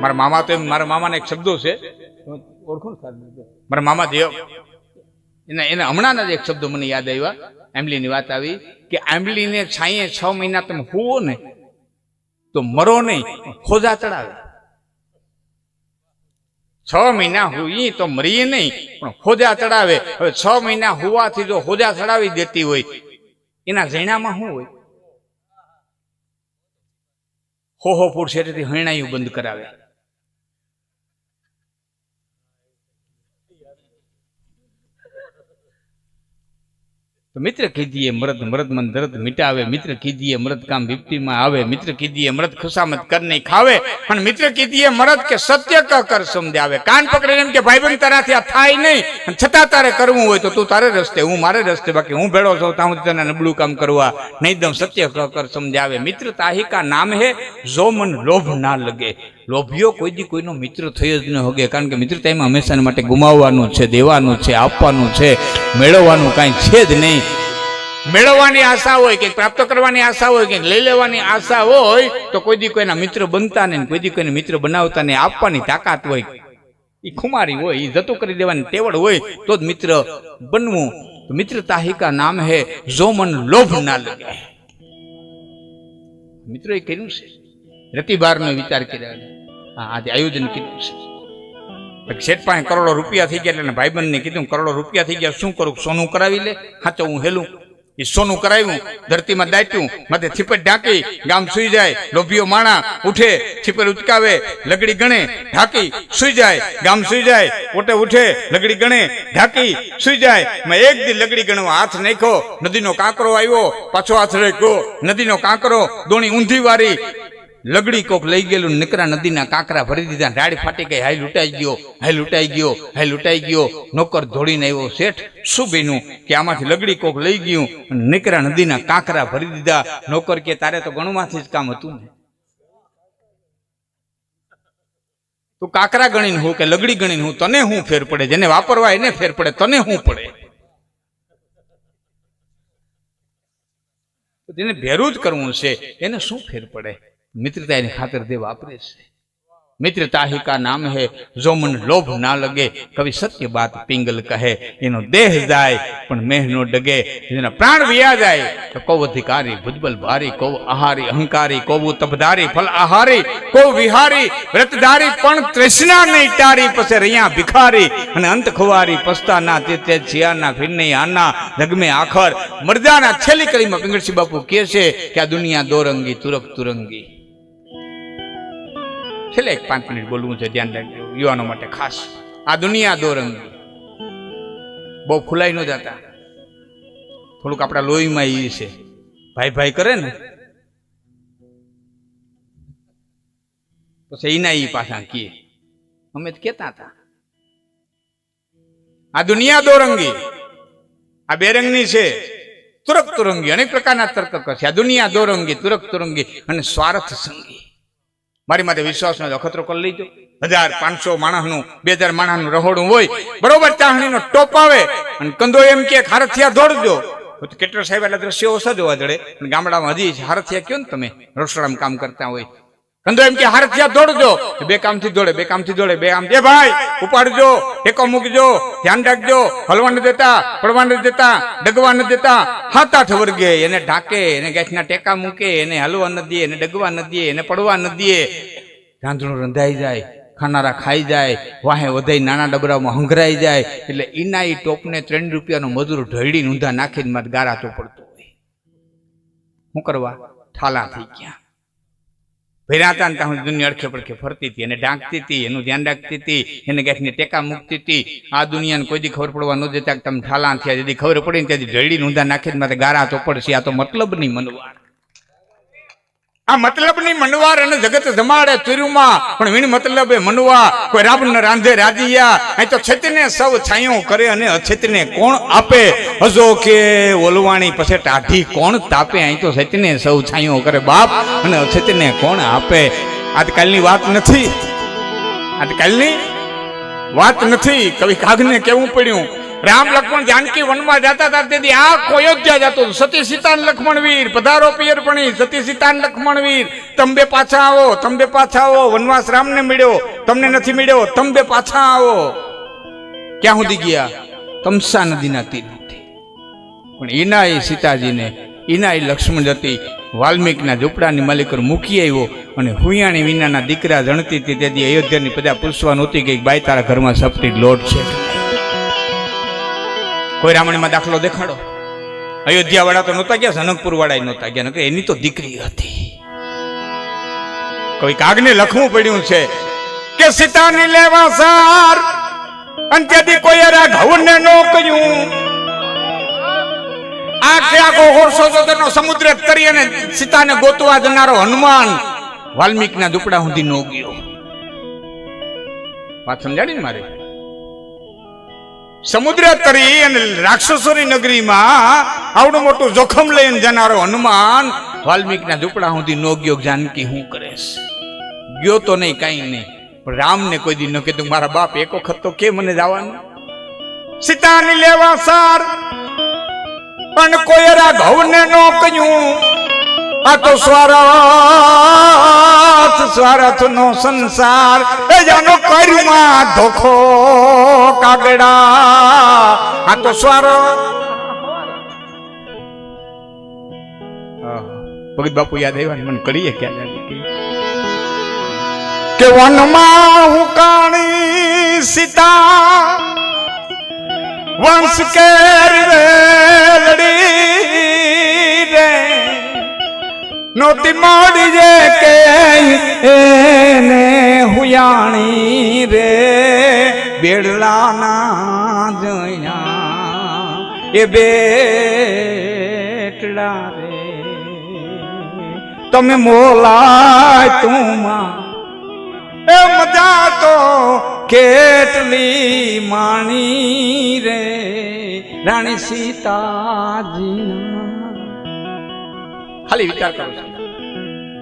મારા મામા તો એમ, મારા મામાના એક શબ્દો છે, ઓળખો ને મારા મામા દેવ, એને હમણાં જ એક શબ્દો મને યાદ આવ્યા. આંબલીની વાત આવી કે આંબલીને છાંયે 6 મહિના તમે હુવો ને તો મરો નહીં, ખોજા ચડાવે. 6 મહિના હુઈ તો મરીએ નહીં, પણ ખોજા ચડાવે. હવે 6 મહિના હુવાથી જો ખોજા ચડાવી દેતી હોય, એના ઝીણામાં શું હોય? હો ફૂટ શેઠથી હૈણાયું બંધ કરાવે. તો મિત્ર કીધીએ મરદ મરદ મન દર્દ મિટાવે, મિત્ર કીધીએ મરદ કામ વિપત્તિમાં આવે, મિત્ર કીધીએ મરદ ખુશામત કર નહીં ખાવે, પણ મિત્ર કીધીએ મરદ કે સત્ય કર સમજાવે. કાન પકડીને એમ કે ભાઈબંધ તારાથી આ થાય નહીં, છતાં તારે કરવું હોય તો તું તારે રસ્તે, હું મારે રસ્તે, બાકી હું ભેળો છું ત્યાં હું તને નબળું કામ કરવા નહીં દઉં. સત્ય કર સમજાવે. મિત્ર તાહી કા નામ હે જો મન લોભ ના લગે. લોભિયો કોઈ દી કોઈનો મિત્ર થઈ જ ન હોગે, કારણ કે મિત્રતામાં હંમેશા માટે ગુમાવવાનું છે, દેવાનું છે, આપવાનું છે, મેળવવાનું કાંઈ છે જ નહીં. મેળવવાની આશા હોય, કે પ્રાપ્ત કરવાની આશા હોય, કે લઈ લેવાની આશા હોય તો કોઈ દી કોઈના મિત્ર બનતા નહીં, કોઈ દી કોઈને મિત્ર બનાવતા નહીં. આપવાની તાકાત હોય, એ ખુમારી હોય, એ જતું કરી દેવાની તેવડ હોય તો જ મિત્ર બનવું. તો મિત્રતા કા નામ હે જો મન લોભ ના લગે. મિત્રો એ કર્યું છે, રતિબારનો વિચાર કર્યો, આજે આયોજન કર્યું છે. શેઠ પાસે કરોડો રૂપિયા થઈ ગયા એટલે ભાઈબંધને કીધું કરોડો રૂપિયા થઈ ગયા, શું કરું? સોનું કરાવી લે. હાચો હું હેલું. એ સોનું કરાવ્યું, ધરતીમાં દાટ્યું, માથે છીપટ ઢાંકી, ગામ સુઈ જાય. લોભીઓ માણા ઉઠે, છીપટ ઉચકાવે, લગડી ગણે, ઢાંકી સુઈ જાય. ગામ સુઈ જાય, ઓટે ઉઠે, લગડી ગણે, ઢાંકી સુઈ જાય. મેં એક દી લગડી ગણવા હાથ નાખ્યો, નદીનો કાંકરો આવ્યો, પાછો હાથ રાખ્યો, નદીનો કાંકરો, દોણી ઊંધી વારી, લગડી કોક લઈ ગયેલું, નીકળા નદીના કાંકરા ભરી દીધા. ડાળી ફાટી ગઈ, હાઈ લૂંટાઈ ગયો, હાઈ લૂંટાઈ ગયો, હાઈ લૂંટાઈ ગયો. નોકર દોડીને આવ્યો, શેઠ શું બન્યું? કે આમાંથી લગડી કોક લઈ ગયું, નીકળા નદીના કાંકરા ભરી દીધા. નોકર કે તારે તો ગણુમાંથી જ કામ હતું ને, તું કાંકરા ગણીને હું કે લગડી ગણીને હું, તને શું ફેર પડે? જેને વાપરવા એને ફેર પડે, તને શું પડે? જેને ભેરું જ કરવું છે એને શું ફેર પડે? મિત્રતા એની ખાતર તે વાપરે છે. મિત્રતા ही का नाम है जो मन लोभ ना लगे. कवि सत्य बात पिंगल कहे. एनो देह जाए पण मेह नो डगे. जेना प्राण विया जाए तो को अधिकारी भुजबल भारी, को आहारी अहंकारी, को तपधारी फल आहारी, को विहारी व्रतधारी पण तृष्णा नहीं टारी. पसे रैया भिखारी અને અંત ખુવારી પસ્તાના તે છિયાના ફિરને આના જગમે આખર. મરદાના છેલ્લી કડીમાં પિંગળસિંહ બાપુ કહે છે કે આ દુનિયા દોરંગી તુરક તુરંગી. છેલ્લે 5 મિનિટ બોલવું છે, ધ્યાન રાખજો યુવાનો માટે ખાસ. આ દુનિયા દોરંગી. બહુ ફૂલાઈ ન જતા, થોડુંક આપણા લોહીમાં એ છે. ભાઈ ભાઈ કરે ને પછી એના એ પાછા કીએ, અમે જ કેતા હતા આ દુનિયા દોરંગી. આ બેરંગની છે, તુરક તુરંગી. અનેક પ્રકારના તર્ક કરશે. આ દુનિયા દોરંગી, તુરક તુરંગી અને સ્વાર્થ સંગી. મારી માટે વિશ્વાસનો અખતરો કરી લીધો. 1500 માણસનું 2000 માણસનું રહોડું હોય, બરોબર ચાહણીનો ટોપ આવે અને કંદો એમ કે હારથિયા દોડજો. કેટર સાહેબ એટલે દ્રશ્યો ઓછા જોવા જડે. ગામડામાં હજી હારથિયા કયો ને તમે રસોડામાં કામ કરતા હોય, કંદો એમ કે હારથિયા દોડજો. 2 કામથી દોડે, 2 કામથી દોડે, 2 કામ. એ ભાઈ ઉપાડજો, ટેકો મૂકજો, ધ્યાન રાખજો, હલવા ન દેતા, પડવા ન દેતા, ડગવા ન દેતા. 7-8 વર્ગે એને ઢાકે, એને ગેસના ટેકા મૂકે, એને હલવા ન દે, એને ડગવા ન દે, એને પડવા ન દે. રાંધણું રંધાઈ જાય, ખાનારા ખાઈ જાય, વાહે વધાઈ નાના ડબરામાં હંગરાઈ જાય. એટલે ઈના ઈ ટોપને 3 રૂપિયાનો મજૂર ઢળી ઊંધા નાખીને મારે ગારા તો પડતો હોય. શું કરવા? ઠાલા થઈ ગયા. ભેરાતા ને ત્યાં દુનિયા અડખે પડખે ફરતી હતી, એને ઢાંકતી હતી, એનું ધ્યાન રાખતી હતી, એને ગેસને ટેકા મૂકતી હતી. આ દુનિયાને કોઈ દી ખબર પડવા ન દેતા કે તમે ઠાલા થયા. જેથી ખબર પડી ને ત્યાંથી ઢળી ઊંધા નાખીને મારે ગારા તો પડશે. આ તો મતલબ નહીં મનવાર. આ મતલબની મનવાર અને જગત જમાડે તુરુમાં, પણ વીણ મતલબે મનવા. કોઈ રાબ ન રાંધે રાજીયા. અહીં તો છેતને સૌ છાયો કરે અને અછેતને કોણ આપે. હજો કે ઓલવાણી પછી ટાઢી કોણ તાપે. અહીં તો છેતને સૌ છાયો કરે બાપ અને અછેતને કોણ આપે. આજકાલની વાત નથી, આજકાલની વાત નથી. કવિ કાગને કેવું પડ્યું રામ લક્ષ્મણ જાનકી વનમાં જતા હતા તેથી આખો અયોધ્યા જતો સતી સીતાન લક્ષ્મણ વીર પધારો પિયરપણી સતી સીતાન લક્ષ્મણ વીર તમે પાછા આવો તમે પાછા આવો વનવાસ રામને મળ્યો તમને નથી મળ્યો તમે પાછા આવો ક્યાં સુધી ગયા તમસા નદીના તીરથી પણ એના એ સીતાજીને એના એ લક્ષ્મણ જતી વાલ્મીકના ઝૂંપડાની માલિક મૂકી આવ્યો અને હુયાણી વિનાના દીકરા જણતી હતી તેથી અયોધ્યાની પ્રજા પૂછવા નહોતી કે બાઈ તારા ઘરમાં સપટી લોટ છે કોઈ રામાયણમાં દાખલો દેખાડો અયોધ્યા વાળા તો નહોતા ગયા જનકપુર વાળા નહોતા ગયા એની તો દીકરી હતી કોઈ કાગને લખવું પડ્યું છે કે સીતાની લેવા સાર અને તેથી કોઈ ઘઉંને નો કહ્યું આખો હોરસો જોતરનો સમુદ્ર તરી અને સીતાને ગોતવા જનારો હનુમાન વાલ્મીકના ઝૂંપડા સુધી નો ગયો વાત સમજાડી ને મારે સમુદ્ર તરી અને રાક્ષસોની નગરીમાં આવડું મોટું જોખમ લઈને જનારો હનુમાન વાલ્મીકના ઝૂંપડા સુધી નો ગયો જાનકી હું કરેશ ગયો તો નહીં કઈ નહીં પણ રામને કોઈ દી ન કીધું મારા બાપ એક વખત તો કે મને જવાનું સીતાની લેવા સાર પણ કોયરા ઘઉંને નો કહ્યું આ તો સ્વાર્થ નો સંસાર એ જાનો કર્યુંમાં ધોખો કાગડા આ તો ભગત બાપુ યાદ આવ્યા મને કરીએ ક્યાં કે વનમાં હું કાણી સીતા વંશ કેર લડી રે નોતી મોડી જે કે એને હુયાણી રે બેડલાના જયા એ બેટડા રે તમે મોલાય તુમા એ મજા તો કેટલી માણી રે રાણી સીતાજી ખાલી વિચાર કરો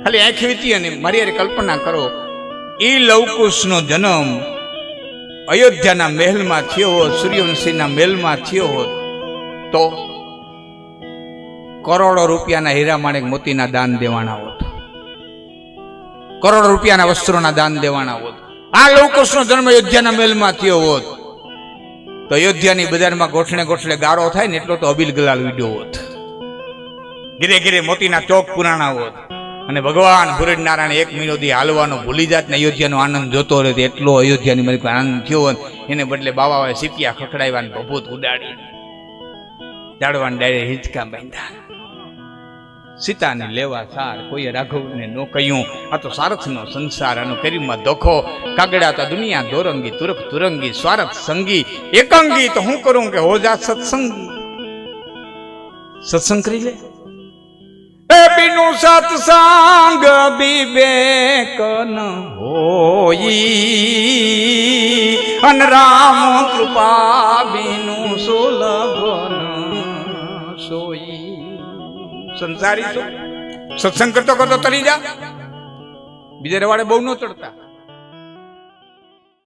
ખાલી આંખ વીતી અને મારી યાર કલ્પના કરો એ લવકુશનો જન્મ અયોધ્યાના મહેલમાં થયો હોત સૂર્યવંશીના મહેલમાં થયો હોત તો કરોડો રૂપિયાના હીરા માણેક મોતીના દાન દેવાના હોત કરોડો રૂપિયાના વસ્ત્રોના દાન દેવાના હોત આ લવકુશનો જન્મ અયોધ્યાના મહેલમાં થયો હોત તો અયોધ્યાની બજારમાં ગોઠણે ગોઠણે ગારો થાય ને એટલો તો અબિલ ગલાલ વિડ્યો હોત ઘીરે ઘીરે મોતીના ચોક પુરાણા હોત અને ભગવાન સૂર્યનારાયણ એક મહિનો દી હાલવાનો ભૂલી જાત ને અયોધ્યાનો આનંદ જોતો રહે એટલો અયોધ્યાની મારી આનંદ થયો હોત એને બદલે બાવાએ સીપિયા ખખડાવ્યા ને ભભૂત ઉડાડી જાડવાને ડાયરે હિંચકા બાંધ્યા સીતાને લેવા સાર કોઈએ રાઘવને નો કહ્યું આ તો સારથનો સંસાર આનો કરીમાં ધોખો કાગડાતા દુનિયા દોરંગી તુરક તુરંગી સ્વાર્થ સંગી એકાંગી તો હું કરું કે હો જા સત્સંગ કરી લે એ બીનુ સત્સંગ વિવેક ન હોઈ અન રામ કૃપા બીનુ સુલભ ન સોઈ સંસારી છો સત્સંગ કરતો કરતો તરી જા બીજે રવાડે બહુ ન ચડતા